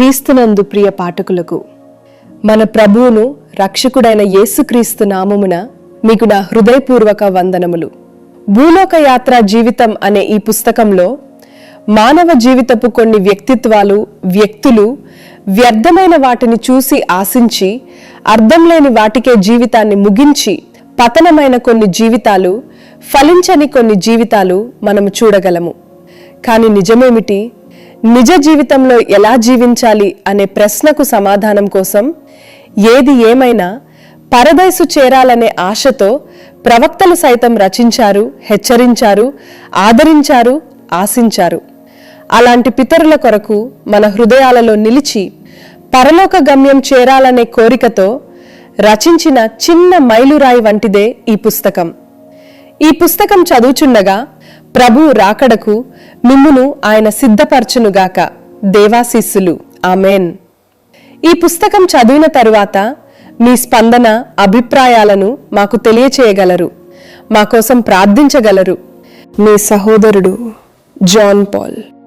క్రీస్తునందు ప్రియ పాఠకులకు మన ప్రభువును రక్షకుడైన యేసుక్రీస్తు నామమున మీకు నా హృదయపూర్వక వందనములు. భూలోక యాత్ర జీవితం అనే ఈ పుస్తకంలో మానవ జీవితపు కొన్ని వ్యక్తిత్వాలు, వ్యక్తులు వ్యర్థమైన వాటిని చూసి ఆశించి అర్థం లేని వాటికే జీవితాన్ని ముగించి పతనమైన కొన్ని జీవితాలు, ఫలించని కొన్ని జీవితాలు మనము చూడగలము. కానీ నిజమేమిటి? నిజ జీవితంలో ఎలా జీవించాలి అనే ప్రశ్నకు సమాధానం కోసం ఏది ఏమైనా పరదైసు చేరాలనే ఆశతో ప్రవక్తలు సైతం రచించారు, హెచ్చరించారు, ఆదరించారు, ఆశించారు. అలాంటి పితరుల కొరకు మన హృదయాలలో నిలిచి పరలోక గమ్యం చేరాలనే కోరికతో రచించిన చిన్న మైలురాయి వంటిదే ఈ పుస్తకం. ఈ పుస్తకం చదువుచుండగా ప్రభు రాకడకు మిమ్మును ఆయన సిద్ధపరచునుగాక. దేవాశీస్సులు. ఆమెన్. ఈ పుస్తకం చదివిన తరువాత మీ స్పందన, అభిప్రాయాలను మాకు తెలియచేయగలరు. మా కోసం ప్రార్థించగలరు. మీ సహోదరుడు జాన్ పాల్.